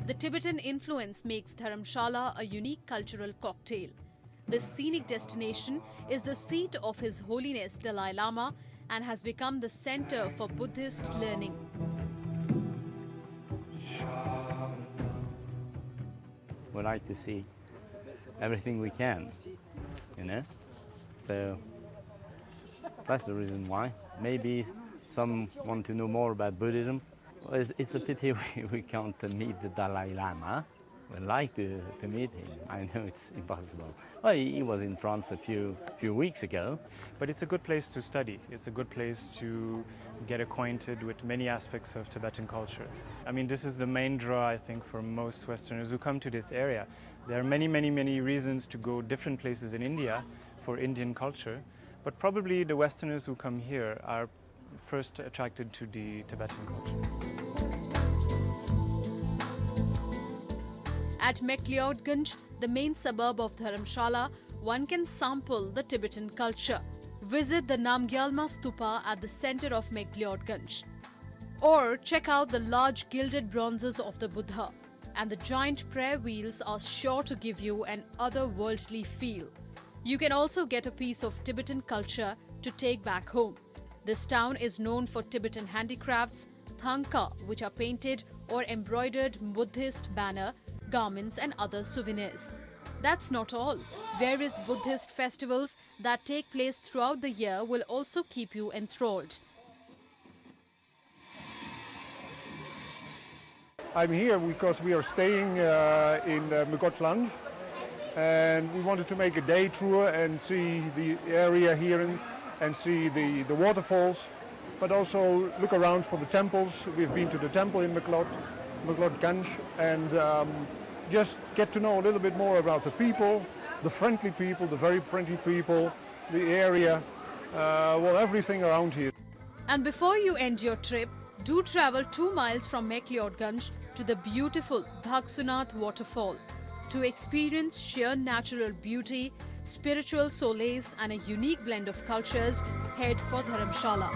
The Tibetan influence makes Dharamshala a unique cultural cocktail. This scenic destination is the seat of His Holiness Dalai Lama and has become the center for Buddhist learning. We like to see everything we can, So that's the reason why. Maybe some want to know more about Buddhism. Well, it's a pity we can't meet the Dalai Lama. We'd like to meet him. I know it's impossible. Well, he was in France a few weeks ago. But it's a good place to study. It's a good place to get acquainted with many aspects of Tibetan culture. I mean, this is the main draw, I think, for most Westerners who come to this area. There are many, many, many reasons to go different places in India for Indian culture, but probably the Westerners who come here are first attracted to the Tibetan culture. At McLeodganj, the main suburb of Dharamshala, one can sample the Tibetan culture. Visit the Namgyalma Stupa at the center of McLeodganj. Or check out the large gilded bronzes of the Buddha. And the giant prayer wheels are sure to give you an otherworldly feel. You can also get a piece of Tibetan culture to take back home. This town is known for Tibetan handicrafts, thangka, which are painted or embroidered Buddhist banner, garments and other souvenirs. That's not all. Various Buddhist festivals that take place throughout the year will also keep you enthralled. I'm here because we are staying in Mugotlang, and we wanted to make a day tour and see the area here and see the waterfalls, but also look around for the temples. We've been to the temple in McLeodganj, and just get to know a little bit more about the people, the very friendly people, the area, everything around here. And before you end your trip, do travel 2 miles from McLeodganj to the beautiful Bhagsunath waterfall to experience sheer natural beauty, spiritual solace and a unique blend of cultures. Head for Dharamshala.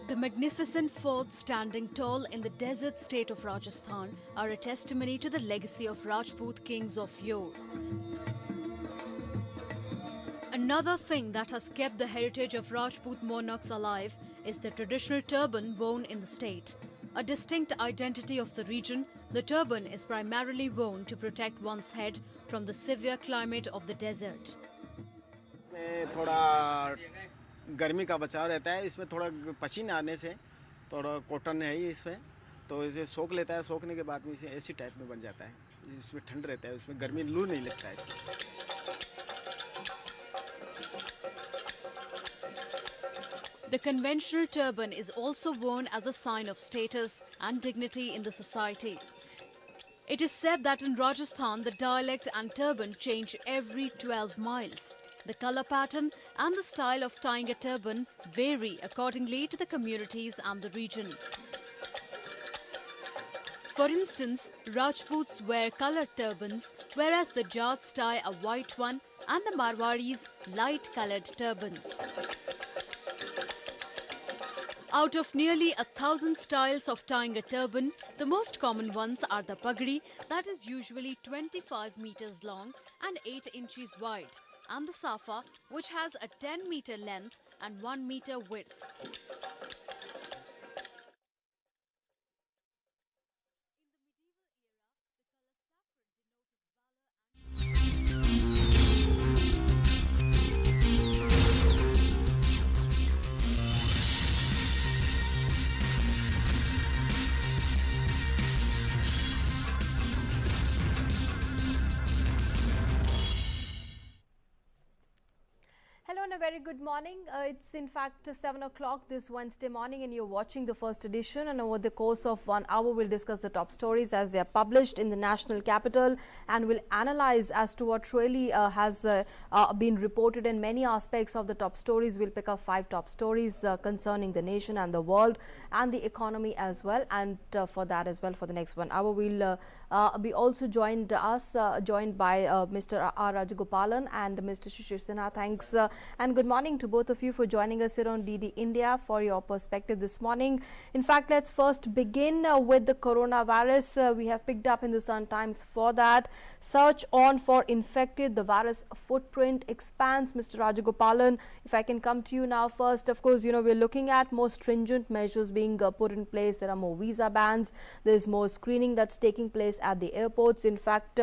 The magnificent forts standing tall in the desert state of Rajasthan are a testimony to the legacy of Rajput kings of yore. Another thing that has kept the heritage of Rajput monarchs alive is the traditional turban worn in the state. A distinct identity of the region, the turban is primarily worn to protect one's head from the severe climate of the desert. गर्मी का बचाव रहता है, इसमें थोड़ा पसीना आने से थोड़ा कॉटन है ही इसमें, तो इसे सोख लेता है, सोखने के बाद में इसे ऐसी टाइप में बन जाता है, इसमें ठंड रहता है, इसमें गर्मी लू नहीं लगता है इसमें। The conventional turban is also worn as a sign of status and dignity in the society. It is said that in Rajasthan, the dialect and turban change every 12 miles. The color pattern and the style of tying a turban vary accordingly to the communities and the region. For instance, Rajputs wear colored turbans, whereas the Jats tie a white one and the Marwaris light-colored turbans. Out of nearly 1,000 styles of tying a turban, the most common ones are the pagdi, that is usually 25 meters long and 8 inches wide, and the safa, which has a 10-meter length and 1 meter width. Hello and a very good morning. It's in fact 7 o'clock this Wednesday morning and you're watching the first edition, and over the course of 1 hour we'll discuss the top stories as they are published in the national capital, and we'll analyze as to what really has been reported in many aspects of the top stories. We'll pick up 5 top stories concerning the nation and the world and the economy as well, and for that as well for the next 1 hour we'll be also joined by Mr. R. Rajagopalan and Mr. Shishir Sinha. Thanks and good morning to both of you for joining us here on DD India for your perspective this morning. In fact, let's first begin with the coronavirus. We have picked up in the Sun Times for that. Search on for infected, the virus footprint expands. Mr. Rajagopalan, if I can come to you now first, of course, we're looking at more stringent measures being put in place. There are more visa bans. There's more screening that's taking place at the airports. In fact,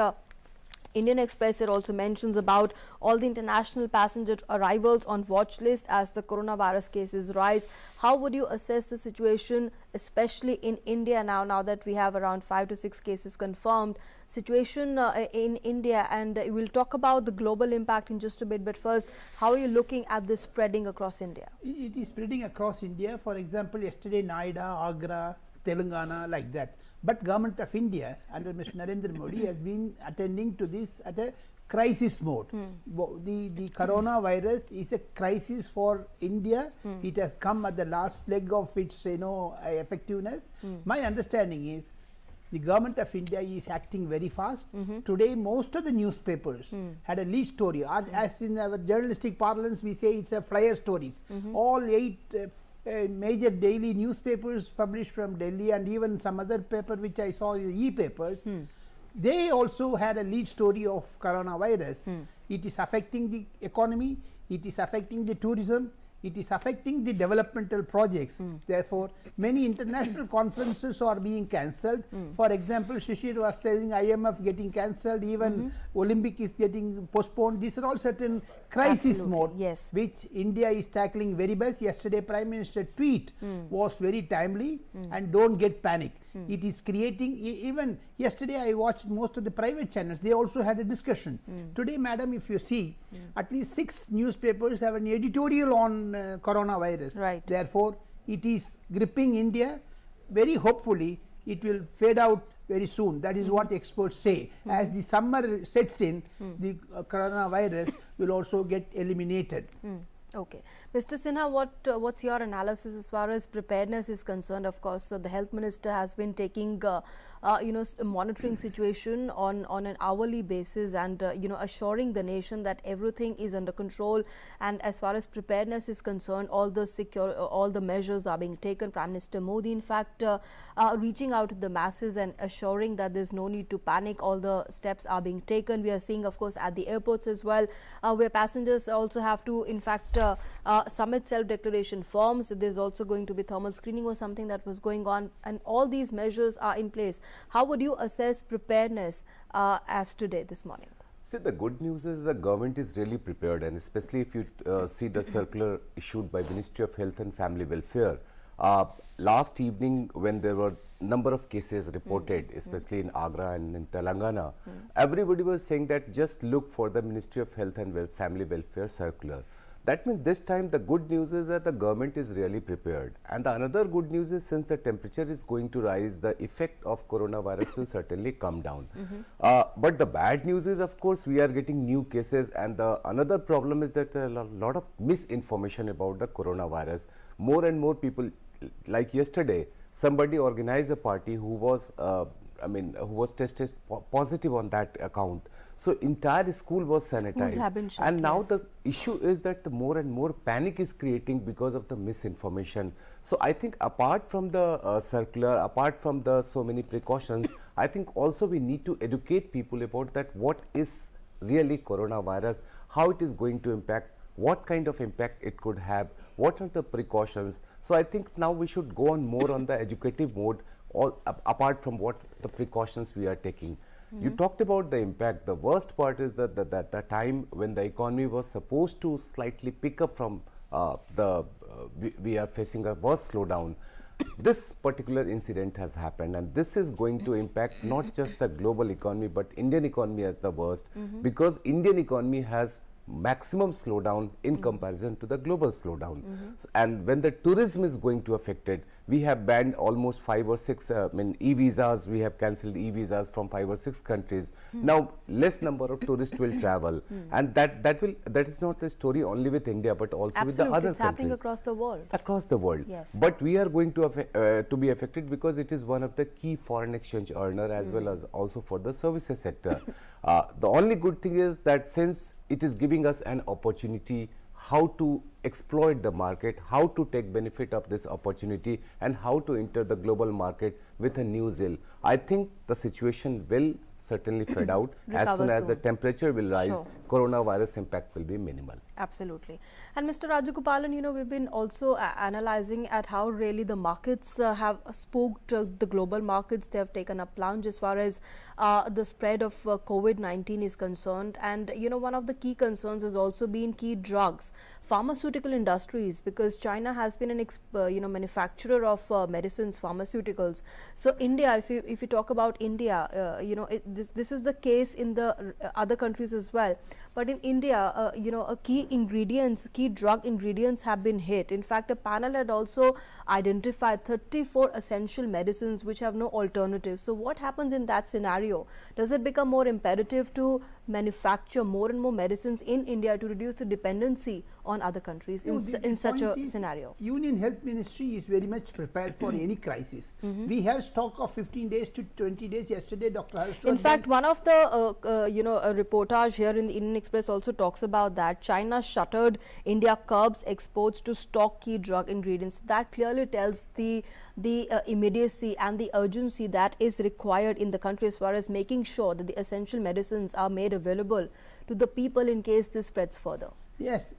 Indian Express here also mentions about all the international passenger arrivals on watch list as the coronavirus cases rise. How would you assess the situation, especially in India now that we have around 5 to 6 cases confirmed? Situation in India, and we'll talk about the global impact in just a bit. But first, how are you looking at this spreading across India? It is spreading across India. For example, yesterday Noida, Agra, Telangana, like that. But Government of India under Mr. Narendra Modi has been attending to this at a crisis mode. The coronavirus is a crisis for India. It has come at the last leg of its effectiveness. My understanding is the Government of India is acting very fast. Today most of the newspapers had a lead story. As in our journalistic parlance we say it's a flyer stories. All 8 major daily newspapers published from Delhi, and even some other paper which I saw, e-papers, they also had a lead story of coronavirus. It is affecting the economy, it is affecting the tourism, it is affecting the developmental projects. Therefore, many international conferences are being cancelled. For example, Shishir was saying IMF getting cancelled, even Olympic is getting postponed. These are all certain crisis mode, which India is tackling very best. Yesterday, Prime Minister tweet was very timely, and don't get panic. It is creating, even yesterday I watched most of the private channels, they also had a discussion. Today, madam, if you see, at least 6 newspapers have an editorial on coronavirus. Right. Therefore, it is gripping India. Very hopefully, it will fade out very soon. That is what experts say. As the summer sets in, the coronavirus will also get eliminated. Okay. Mr. Sinha, what's your analysis as far as preparedness is concerned? Of course, the Health Minister has been taking, monitoring situation on an hourly basis, and, assuring the nation that everything is under control. And as far as preparedness is concerned, all the measures are being taken. Prime Minister Modi, in fact, reaching out to the masses and assuring that there's no need to panic. All the steps are being taken. We are seeing, of course, at the airports as well, where passengers also have to, in fact, submit self-declaration forms. There's also going to be thermal screening or something that was going on, and all these measures are in place. How would you assess preparedness as today, this morning? See, the good news is the government is really prepared, and especially if you see the circular issued by Ministry of Health and Family Welfare. Last evening, when there were number of cases reported, especially in Agra and in Telangana, everybody was saying that just look for the Ministry of Health and Family Welfare circular. That means this time the good news is that the government is really prepared. And the another good news is, since the temperature is going to rise, the effect of coronavirus will certainly come down. But the bad news is, of course, we are getting new cases, and the another problem is that there are a lot of misinformation about the coronavirus. More and more people, like yesterday, somebody organized a party who was who was tested positive on that account. So entire school was sanitized. Schools have been shut, and now the issue is that the more and more panic is creating because of the misinformation. So I think apart from the circular, apart from the so many precautions, I think also we need to educate people about that what is really coronavirus, how it is going to impact, what kind of impact it could have, what are the precautions. So I think now we should go on more on the educative mode, apart from what the precautions we are taking. You talked about the impact. The worst part is that the time when the economy was supposed to slightly pick up from we are facing a worse slowdown. This particular incident has happened, and this is going to impact not just the global economy but Indian economy as the worst, because Indian economy has maximum slowdown in comparison to the global slowdown. And when the tourism is going to affect it, we have banned almost 5 or 6 e-visas. We have cancelled e-visas from 5 or 6 countries. Now less number of tourists will travel, and that is not the story only with India but also with the Absolutely, other it's happening countries across the world. across the world. Yes. But we are going to be affected because it is one of the key foreign exchange earner as well as also for the services sector. The only good thing is that since it is giving us an opportunity how to exploit the market, how to take benefit of this opportunity, and how to enter the global market with a new zeal, I think the situation will certainly fade out. As Recover soon as the soon. temperature will rise, Sure. coronavirus impact will be minimal. Absolutely. And Mr. Rajagopalan, you know, we've been also analyzing at how really the markets have spooked the global markets. They have taken a plunge as far as the spread of COVID-19 is concerned. And, you know, one of the key concerns has also been key drugs, pharmaceutical industries, because China has been an manufacturer of medicines, pharmaceuticals. So India, if you talk about India, you know, this is the case in the other countries as well. But in India, you know, key drug ingredients have been hit. In fact, a panel had also identified 34 essential medicines which have no alternative. So what happens in that scenario? Does it become more imperative to manufacture more and more medicines in India to reduce the dependency on other countries in such a scenario? Union Health Ministry is very much prepared for any crisis. We have stock of 15 days to 20 days. Yesterday, Dr. Harshvardhan. In fact, one of the a reportage here in the Indian Express also talks about that China shuttered India curbs exports to stock key drug ingredients. That clearly tells the immediacy and the urgency that is required in the country as far as making sure that the essential medicines are made available to the people in case this spreads further. Yes,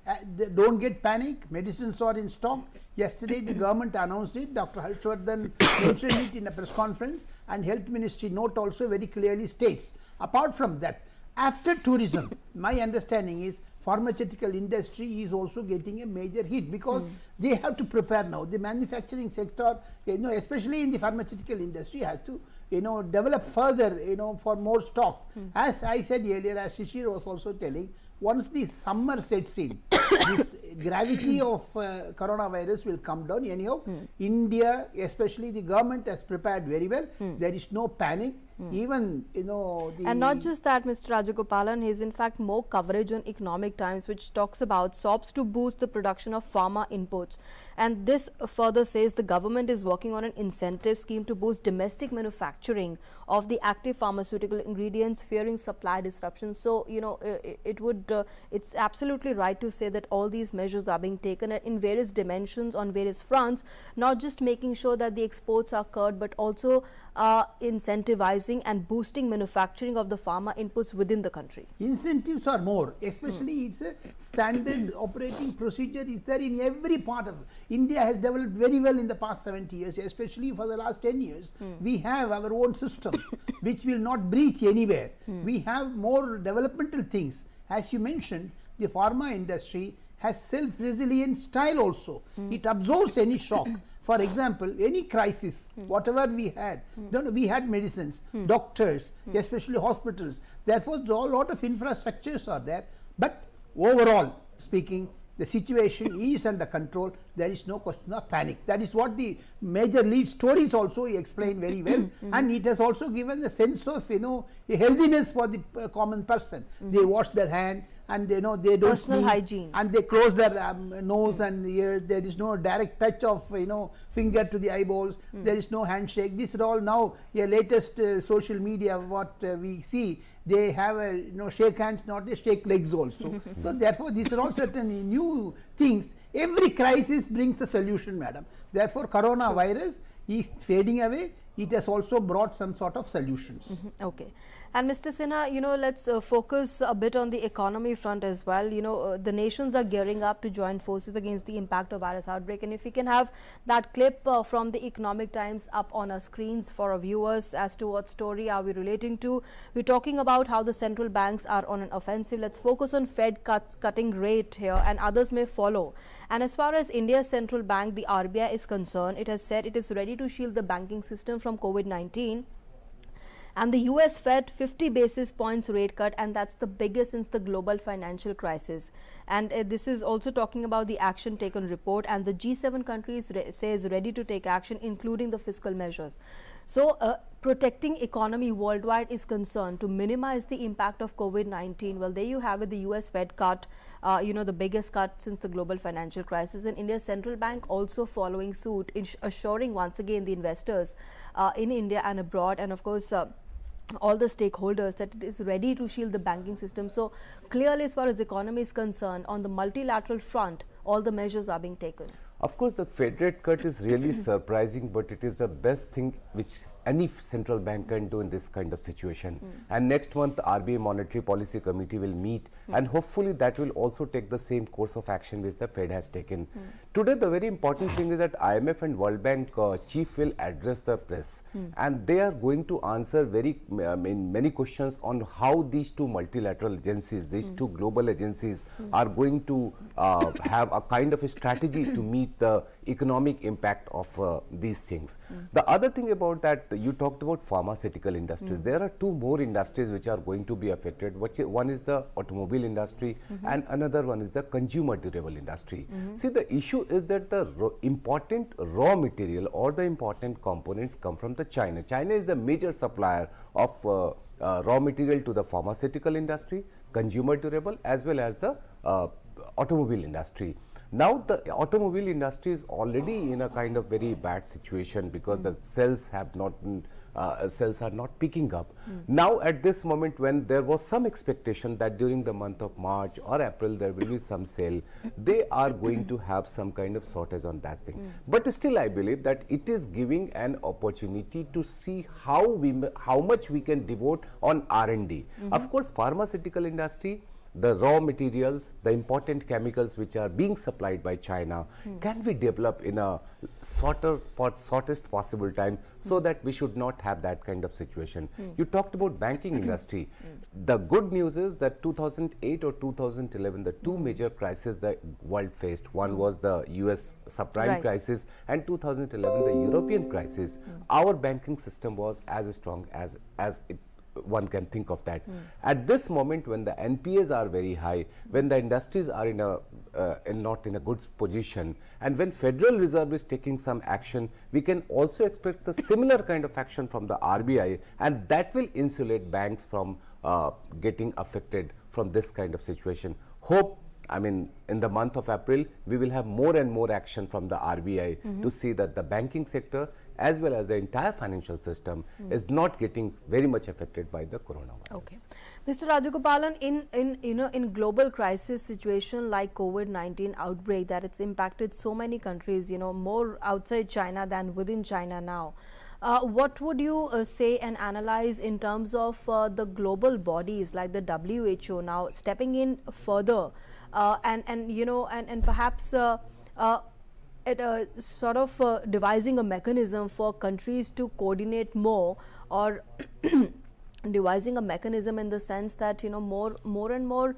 don't get panic. Medicines are in stock. Yesterday, the government announced it. Dr. Harshvardhan mentioned it in a press conference, and Health Ministry note also very clearly states. Apart from that, after tourism, my understanding is pharmaceutical industry is also getting a major hit because they have to prepare now. The manufacturing sector, you know, especially in the pharmaceutical industry, has to, you know, develop further, you know, for more stock. As I said earlier, as Shishir was also telling, once the summer sets in, this gravity of coronavirus will come down. Anyhow, India, especially the government, has prepared very well. There is no panic. Even, you know, and not just that, Mr. Rajagopalan, is in fact more coverage on Economic Times, which talks about SOPs to boost the production of pharma inputs. And this further says the government is working on an incentive scheme to boost domestic manufacturing of the active pharmaceutical ingredients, fearing supply disruptions. So, you know, it's absolutely right to say that all these measures are being taken in various dimensions on various fronts, not just making sure that the exports are curbed, but also incentivizing and boosting manufacturing of the pharma inputs within the country. Incentives are more, especially it's a standard operating procedure is there in every part of India. Has developed very well in the past 70 years, especially for the last 10 years. We have our own system which will not breach anywhere. We have more developmental things. As you mentioned, the pharma industry has self-resilient style also. It absorbs any shock. For example, any crisis, whatever we had, we had medicines, doctors, especially hospitals. Therefore, a lot of infrastructures are there. But overall speaking, the situation is under control. There is no question of panic. That is what the major lead stories also explain very well. And it has also given a sense of, you know, a healthiness for the common person. They wash their hand, and they know they don't personal sneeze, hygiene, and they close their nose and ears. There is no direct touch of, you know, finger to the eyeballs. There is no handshake. This is all now a latest social media what we see. They have a, you know, shake hands, not a shake legs also. So therefore, these are all certainly new things. Every crisis brings a solution, madam. Therefore, coronavirus is fading away. It has also brought some sort of solutions. Okay. And Mr. Sinha, you know, let's focus a bit on the economy front as well. You know, the nations are gearing up to join forces against the impact of virus outbreak. And if we can have that clip from the Economic Times up on our screens for our viewers as to what story are we relating to. We're talking about how the central banks are on an offensive. Let's focus on Fed cutting rate here, and others may follow. And as far as India's central bank, the RBI, is concerned, it has said it is ready to shield the banking system from COVID-19. And the US Fed 50 basis points rate cut, and that's the biggest since the global financial crisis. And this is also talking about the action taken report, and the G7 countries says ready to take action, including the fiscal measures. So protecting economy worldwide is concerned to minimize the impact of COVID-19. Well, there you have it, the US Fed cut, the biggest cut since the global financial crisis, and India's central bank also following suit, assuring once again the investors in India and abroad, and of course all the stakeholders, that it is ready to shield the banking system. So clearly, as far as the economy is concerned, on the multilateral front, all the measures are being taken. Of course, the Fed rate cut is really surprising, but it is the best thing which any central bank can do in this kind of situation. And next month, the RBI Monetary Policy Committee will meet, and hopefully that will also take the same course of action which the Fed has taken. Today, the very important thing is that IMF and World Bank chief will address the press, and they are going to answer many questions on how these two multilateral agencies, these two global agencies are going to have a kind of a strategy to meet the economic impact of these things. The other thing about that, you talked about pharmaceutical industries. There are two more industries which are going to be affected. One is the automobile industry, and another one is the consumer durable industry. See, the issue is that the important raw material or the important components come from the China. China is the major supplier of raw material to the pharmaceutical industry, consumer durable, as well as the automobile industry. Now the automobile industry is already in a kind of very bad situation because the sales have not sales are not picking up. Now at this moment, when there was some expectation that during the month of March or April there will be some sale, they are going to have some kind of shortage on that thing. But still I believe that it is giving an opportunity to see how much we can devote on R&D. Of course, pharmaceutical industry, the raw materials, the important chemicals which are being supplied by China, can we develop in a shortest possible time so that we should not have that kind of situation. You talked about banking industry. The good news is that 2008 or 2011, the two major crises the world faced, one was the US subprime crisis, and 2011 the European crisis. Our banking system was as strong as it one can think of that. At this moment, when the NPAs are very high, when the industries are not in a good position, and when Federal Reserve is taking some action, we can also expect the similar kind of action from the RBI, and that will insulate banks from getting affected from this kind of situation. In the month of April, we will have more and more action from the RBI to see that the banking sector as well as the entire financial system is not getting very much affected by the coronavirus. Okay. Mr. Rajagopalan, in global crisis situation like COVID-19 outbreak that it's impacted so many countries, more outside China than within China now. What would you say and analyze in terms of the global bodies like the WHO now stepping in further and perhaps devising a mechanism for countries to coordinate more, or devising a mechanism in the sense that more and more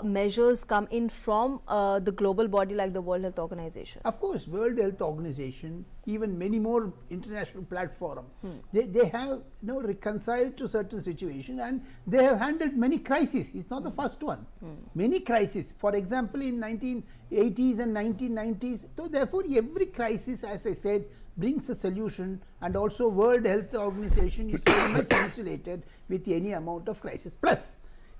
measures come in from the global body like the World Health Organization? Of course, World Health Organization, even many more international platforms, they have reconciled to certain situations, and they have handled many crises. It's not the first one. Many crises, for example, in 1980s and 1990s. So therefore, every crisis, as I said, brings a solution, and also World Health Organization is very much insulated with any amount of crisis. Plus,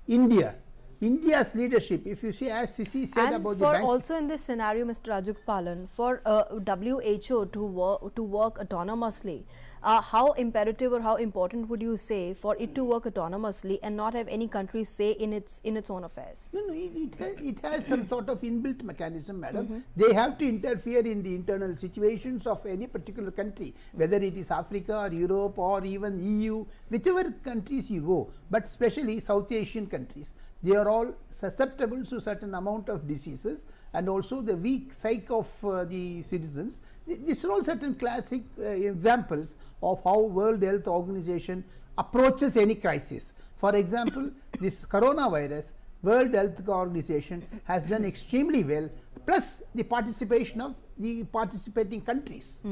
India's leadership, if you see, as Sisi said and about for the bank. Also in this scenario, Mr. Rajagopalan, for WHO to work autonomously, how imperative or how important would you say for it to work autonomously and not have any country say in its own affairs? No, it has some sort of inbuilt mechanism, madam. They have to interfere in the internal situations of any particular country, whether it is Africa or Europe or even EU, whichever countries you go, but especially South Asian countries. They are all susceptible to certain amount of diseases, and also the weak psyche of the citizens. These are all certain classic examples of how World Health Organization approaches any crisis. For example, this coronavirus, World Health Organization has done extremely well, plus the participation of the participating countries.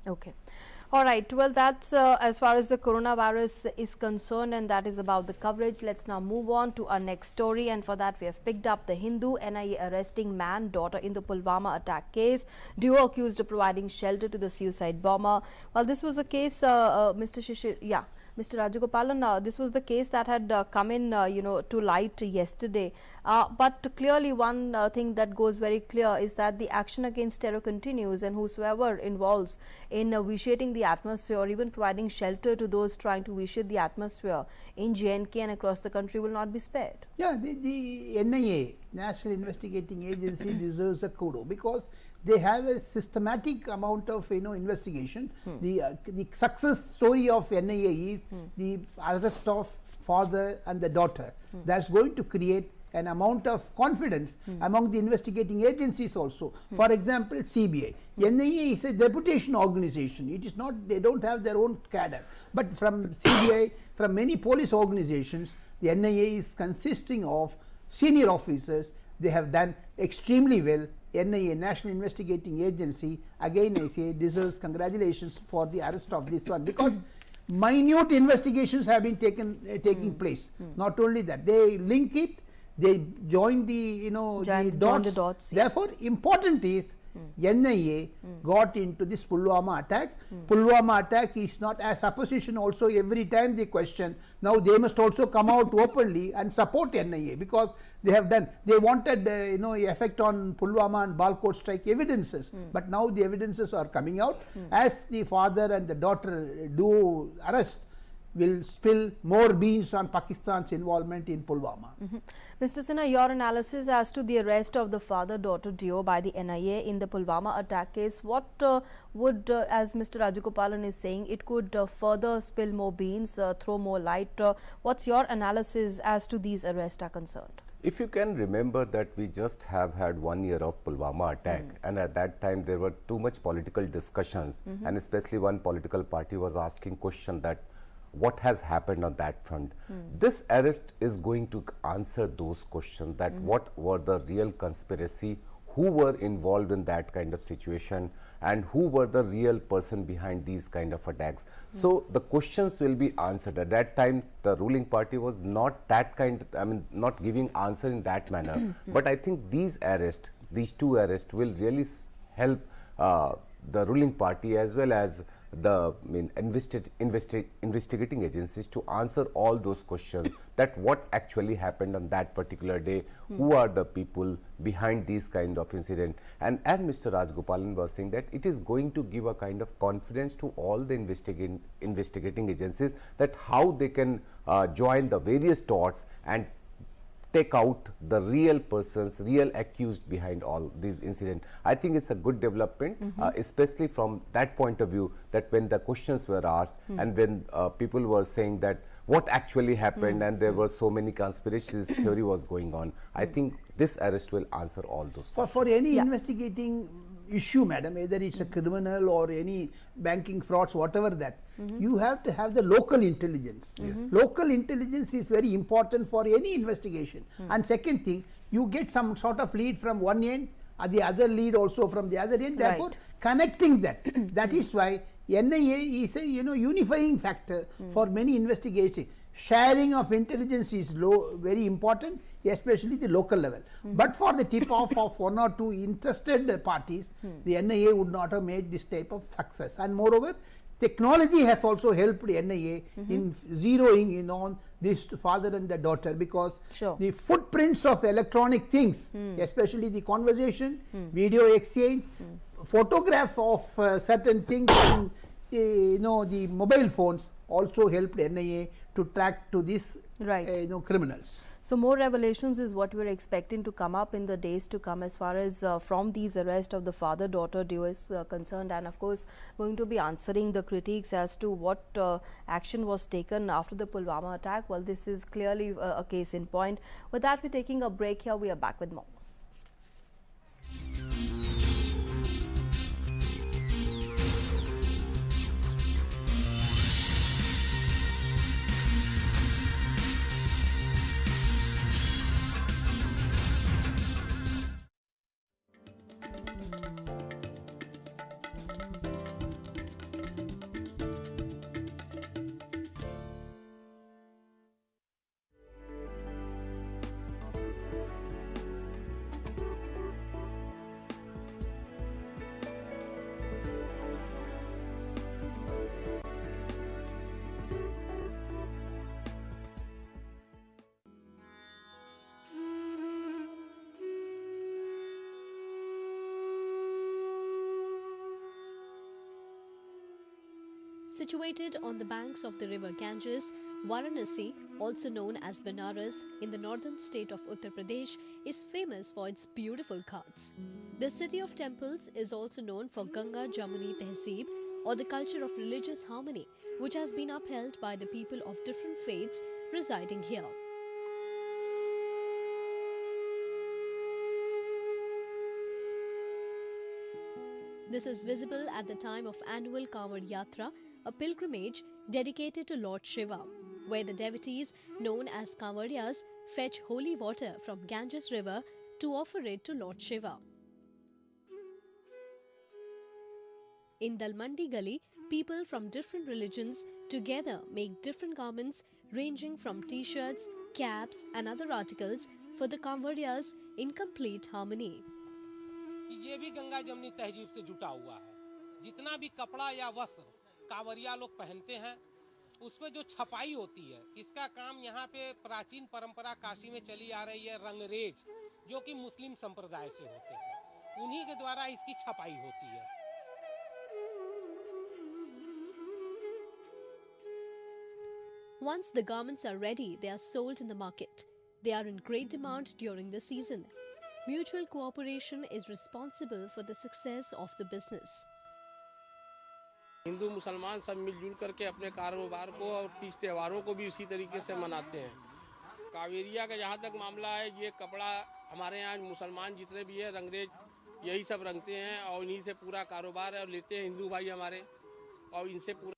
Okay. All right, well, that's as far as the coronavirus is concerned, and that is about the coverage. Let's now move on to our next story, and for that we have picked up the Hindu. NIA arresting man, daughter in the Pulwama attack case. Duo accused of providing shelter to the suicide bomber. Well, this was a case, Mr. Rajagopalan, this was the case that had come in, to light yesterday. But clearly one thing that goes very clear is that the action against terror continues, and whosoever involves in vitiating the atmosphere or even providing shelter to those trying to vitiate the atmosphere in J&K and across the country will not be spared. Yeah, the NIA, National Investigating Agency, deserves a kudo because they have a systematic amount of investigation. The success story of NIA is the arrest of father and the daughter. That's going to create an amount of confidence among the investigating agencies also. For example, CBI. NIA is a deputation organization. It is not, they don't have their own cadre. But from CBI, from many police organizations, the NIA is consisting of senior officers. They have done extremely well. NIA, National Investigating Agency, again I say, deserves congratulations for the arrest of this one, because minute investigations have been taking place. Not only that, they link it, they join the the dots. Therefore, important is NIA got into this Pulwama attack. Pulwama attack is not, as opposition also every time they question, now they must also come out openly and support NIA, because they have done, they wanted effect on Pulwama and Balkot strike evidences, but now the evidences are coming out. As the father and the daughter do arrest, will spill more beans on Pakistan's involvement in Pulwama. Mr. Sinha, your analysis as to the arrest of the father-daughter duo by the NIA in the Pulwama attack case, what would, as Mr. Rajagopalan is saying, it could further spill more beans, throw more light. What's your analysis as to these arrests are concerned? If you can remember that we just have had 1 year of Pulwama attack, and at that time there were too much political discussions, and especially one political party was asking question that what has happened on that front. This arrest is going to answer those questions, that what were the real conspiracy, who were involved in that kind of situation, and who were the real person behind these kind of attacks. So the questions will be answered. At that time the ruling party was not that kind, not giving answer in that manner. But I think these two arrests will really help the ruling party as well as the investigating agencies to answer all those questions, that what actually happened on that particular day, who are the people behind these kind of incident. And Mr. Rajagopalan was saying that it is going to give a kind of confidence to all the investigating agencies, that how they can join the various dots and take out the real persons, real accused behind all these incidents. I think it's a good development, especially from that point of view, that when the questions were asked and when people were saying that what actually happened and there were so many conspiracies theory was going on. I think this arrest will answer all those. For any investigating issue, madam, either it's a criminal or any banking frauds, whatever that, you have to have the local intelligence. Local intelligence is very important for any investigation. And second thing, you get some sort of lead from one end, the other lead also from the other end. Therefore, connecting that, that is why NIA is a unifying factor for many investigations. Sharing of intelligence is very important, especially the local level. But for the tip-off of one or two interested parties, the NIA would not have made this type of success. And moreover, technology has also helped NIA in zeroing in on this father and the daughter, because the footprints of electronic things, especially the conversation, video exchange, photograph of certain things in the mobile phones also helped NIA to track to these criminals. So more revelations is what we're expecting to come up in the days to come as far as from these arrest of the father-daughter duo is concerned, and of course going to be answering the critiques as to what action was taken after the Pulwama attack. Well, this is clearly a case in point. With that, we're taking a break here. We are back with more. Situated on the banks of the river Ganges, Varanasi, also known as Banaras in the northern state of Uttar Pradesh, is famous for its beautiful ghats. The city of temples is also known for Ganga Jamuni Tehzeeb, or the culture of religious harmony, which has been upheld by the people of different faiths residing here. This is visible at the time of annual Kanwad Yatra, a pilgrimage dedicated to Lord Shiva, where the devotees known as Kanwadiyas fetch holy water from Ganges river to offer it to Lord Shiva. In Dalmandi Gali, people from different religions together make different garments ranging from t-shirts, caps and other articles for the Kanwadiyas in complete harmony. ये भी गंगा जमुनी तहजीब से जुटा हुआ है। जितना भी कपड़ा या वस्त्र कांवरिया लोग पहनते हैं, उसमें जो छपाई होती है, इसका काम यहाँ पे प्राचीन परंपरा काशी में चली आ रही है रंगरेज, जो कि मुस्लिम संप्रदाय से होते हैं। उन्हीं के द्वारा इसकी छपाई होती है। Once the garments are ready, they are sold in the market. They are in great demand during the season. Mutual cooperation is responsible for the success of the business. Hindu मुसलमान सब मिलजुल करके अपने कारोबार को और तीज त्योहारों को भी उसी तरीके से मनाते हैं। कावेरिया का जहाँ तक मामला है, ये कपड़ा हमारे यहाँ मुसलमान जितने भी है रंगरेज यही सब रंगते हैं और इन्हीं से पूरा कारोबार है और लेते हैं हिंदू भाई हमारे और इनसे पूरा।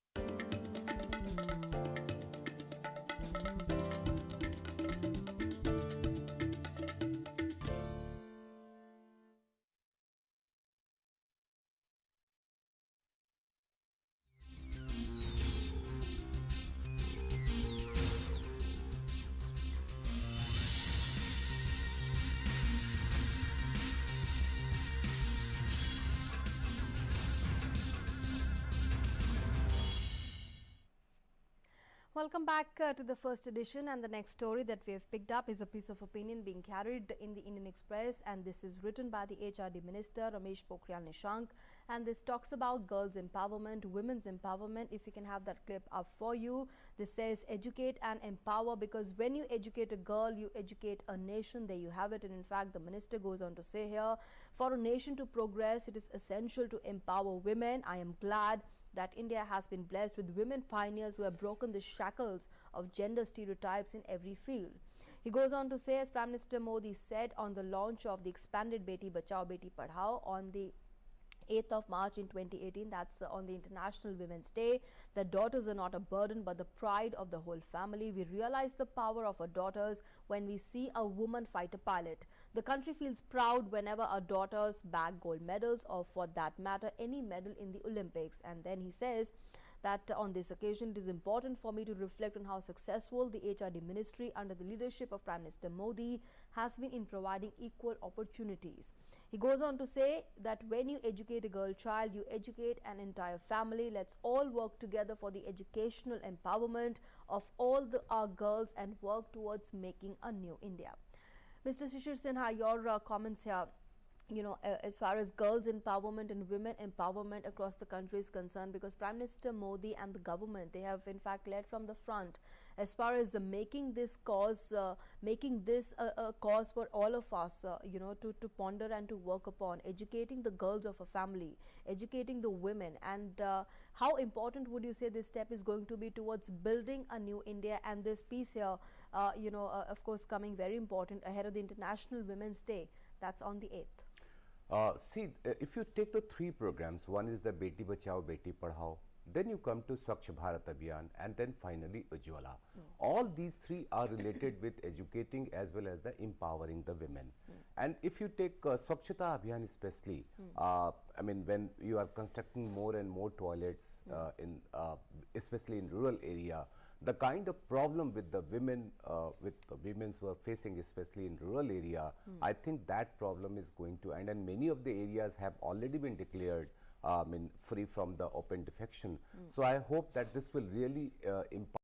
Welcome back to the first edition, and the next story that we have picked up is a piece of opinion being carried in the Indian Express, and this is written by the HRD Minister Ramesh Pokhriyal Nishank, and this talks about girls empowerment, women's empowerment. If you can have that clip up for you. This says educate and empower, because when you educate a girl, you educate a nation. There you have it. And in fact, the minister goes on to say here, for a nation to progress, it is essential to empower women. I am glad that India has been blessed with women pioneers who have broken the shackles of gender stereotypes in every field. He goes on to say, as Prime Minister Modi said on the launch of the expanded Beti Bachao Beti Padhao on the 8th of March in 2018, that's on the International Women's Day, that daughters are not a burden but the pride of the whole family. We realize the power of our daughters when we see a woman fighter pilot. The country feels proud whenever our daughters bag gold medals, or for that matter any medal in the Olympics. And then he says that on this occasion it is important for me to reflect on how successful the HRD ministry under the leadership of Prime Minister Modi has been in providing equal opportunities. He goes on to say that when you educate a girl child, you educate an entire family. Let's all work together for the educational empowerment of all our girls and work towards making a new India. Mr. Shishir Sinha, your comments here. You know, as far as girls empowerment and women empowerment across the country is concerned, because Prime Minister Modi and the government, they have in fact led from the front as far as making this cause, making this a cause for all of us, you know, to ponder and to work upon, educating the girls of a family, educating the women. And how important would you say this step is going to be towards building a new India? And this piece here, you know, of course, coming very important ahead of the International Women's Day, that's on the 8th. If you take the three programs, one is the Beti Bachao, Beti Padhao, then you come to Swachh Bharat Abhiyan, and then finally Ujjwala. All these three are related with educating as well as the empowering the women. And if you take Swachhata Abhiyan especially, I mean, when you are constructing more and more toilets especially in rural area, the kind of problem with the women, with the women who are facing, especially in rural area, I think that problem is going to end, and many of the areas have already been declared free from the open defecation. So I hope that this will really empower